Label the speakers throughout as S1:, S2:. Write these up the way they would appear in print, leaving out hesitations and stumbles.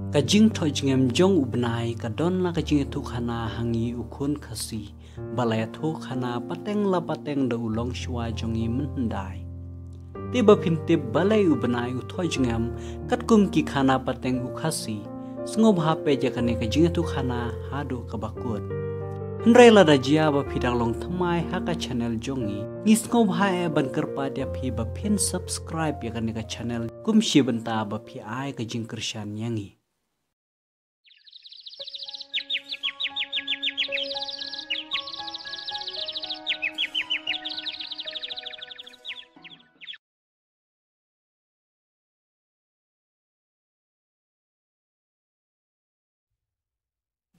S1: Kajing thoi jingem jong ubnai kadon la kajing tu khana hangi ukun khasi balaya thu khana pateng la pateng da ulong shwa jongi mendai tiba pintip balai ubnai u thoi jingem katkum ki khana pateng ukhasi sngob hape jakane kajing tu khana hadu kabakut Hendrai la dajia ba pidang long thamai haka channel jongi ngisngop hae ban kerpa dia phi ba phin subscribe ya kan ka channel kumshi banta ba phi ai ka jing krishan yangi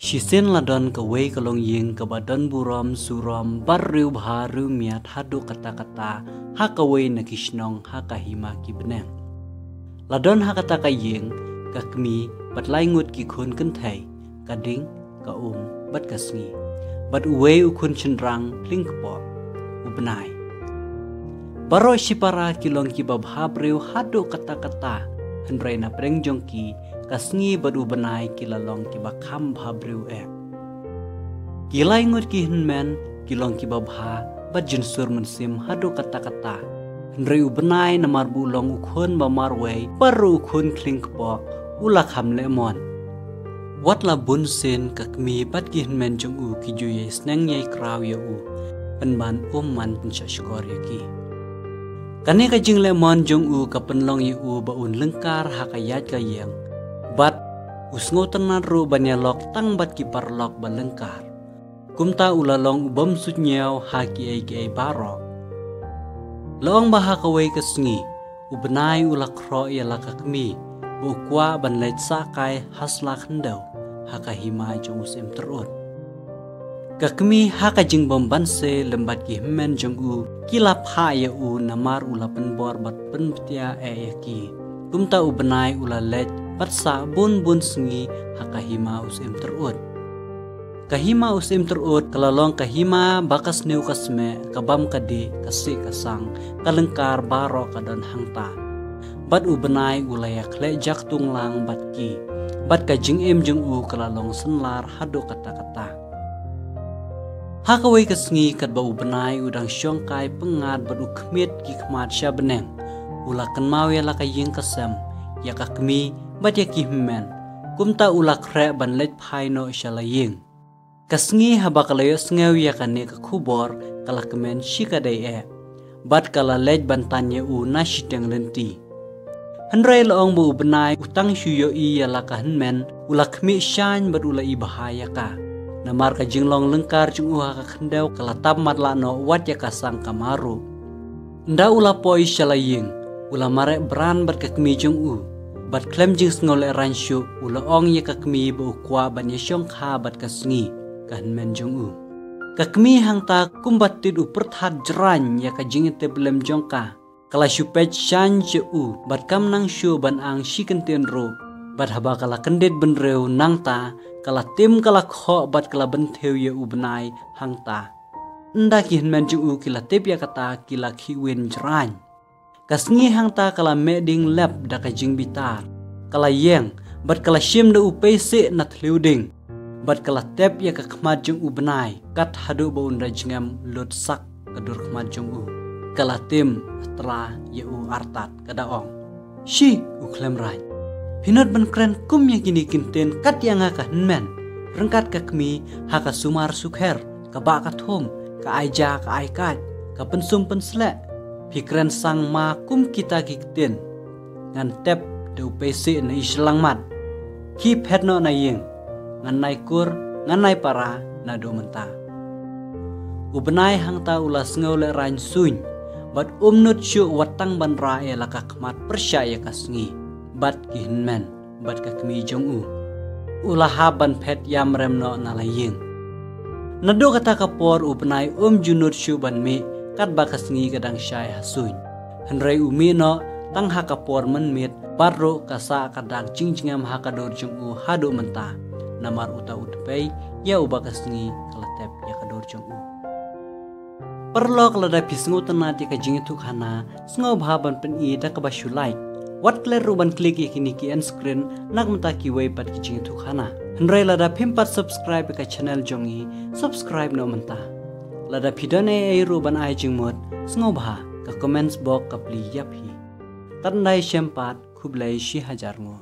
S1: Shisen ladon ke wei kalong ying ke badan buram suram barriu bharu miat hadu kata-kata haka wei na kishnong haka hima ki beneng. Ladon hakata ka ying ka kmi bat laingut ki khun kan thai ka ding ka bat ka sngi bat wei ukun chendrang lingpo ubnai. Baro shipara kilong ki babhabriu hadu kata-kata hendrai na preng jongki kasngi badu benai kilalong ki bakham bhabriu kilai ngut ki hinmen kilong ki babha bat jinsur mensim hadu kata-kata hendrai ubenai namar bulong ukhun bamarwei paru ukhun klingpo ula kham lemon wat la bun sen kakmi bat ki hinmen jong u ki juye sneng yai kraw ya u penban man penshashkor ya ki kane ka jing lemon jong u ka penlong ya u ba un lengkar hakayat ka yang bat usngo tenan ru banyalok tang bat ki parlok balengkar kumta ulalong ubam sutnyau haki ai barok long baha kawai kesngi ubenai ulak ro ya lakakmi bu kwa ban leit sakai haslak hendau haka hima jong usem terun kakmi haka jing bomban se lembat ki men jong u kilap ha ya u namar ulapen bor bat pentia ya ki kumta ubenai ulalet patsa bun sengi haka hima usim terut. Kahima usim terut kalalong kahima bakas neu kasme kabam kadi kasih kasang kalengkar baro kadan hangta. Bat ubenai ulaya kle jak tunglang bat ki. Bat kajing jeng u kalalong senlar hadu kata-kata. Hakawai kesngi kat ba ubenai udang syongkai pengat bat ukmit ki kmat syabeneng. Ulakan mawe lakaying kasem ya kakmi bat ya kihmen kumta ulak re ban let phaino shalaying kasngi haba kalayo sngew ya kane ka khubor kala kemen shikadai bat kala let ban tanya u na shiteng lenti hendrai loong bu benai utang shuyo i ya lakahan men ulak mi shan bat ulai bahaya ka namar ka jinglong lengkar jung u ka khendau kala tamat lano wat ya kasang kamaru nda ula poi shalaying ula mare bran bat kakmi jung u bat klem jing ngole ranshu ula ong ye kakmi bu kwa ban ye syong kha bat kasngi kan men jong u kakmi hang ta kumbat tid u perthat jran ya ka jing te blem jong ka kala shupet shan je u bat kam nang shu ban ang shikenten ro bat haba kala kendet benreu nang ta kala tim kala kho bat kala bentheu ye u benai hang ta nda ki men jong u kila tep ya kata kila khiwin jran kasngi hang ta kala meding lap da ka jing bitar kala yeng bat kala shim da upese na thliuding bat kala tep ya ka khmat jung ubnai kat hadu ba unda jingam lut sak kadur khmat jung u kala tim tra ya u artat kada ong shi u klem rai pinot ban kren kum ya kini kinten kat yang ka men rengkat ka kmi haka sumar sukher ka ba ka thum ka aija ka aikat ka pensum pensle pikren sang ma kum kita kikten ngan tep de upc na islang mat keep head no na yeng ngan nai kur ngan nai para na do menta ubenai hang ta ulas ngole rain suny bat umnut syu watang ban ra e laka khmat persyaya kasngi bat kihnmen bat ka kmi jong u ulaha ban phet yam rem no na la yeng nado kata kapor ubenai junut syu ban me kat bakas ngi kadang syai hasuin hendrai umi no tang hakapor menmit parro kasa kadak jingjingam hakador jung u hadu menta namar uta utpei ya ubakas ngi kalatep ya kador jung u perlo kalada pisngu tenati ka jingitu khana sngo bhaban pen i da ka basulai Wat kler ruban klik ikini ki end screen nak mata ki way pat ki jing tu khana. Henry lada pimpat subscribe ka channel jongi subscribe no manta. Lada pidane ay ruban ay jing mod sngoba ka comments box ka pli yapi. Tandai syempat kublai 1000 ngo.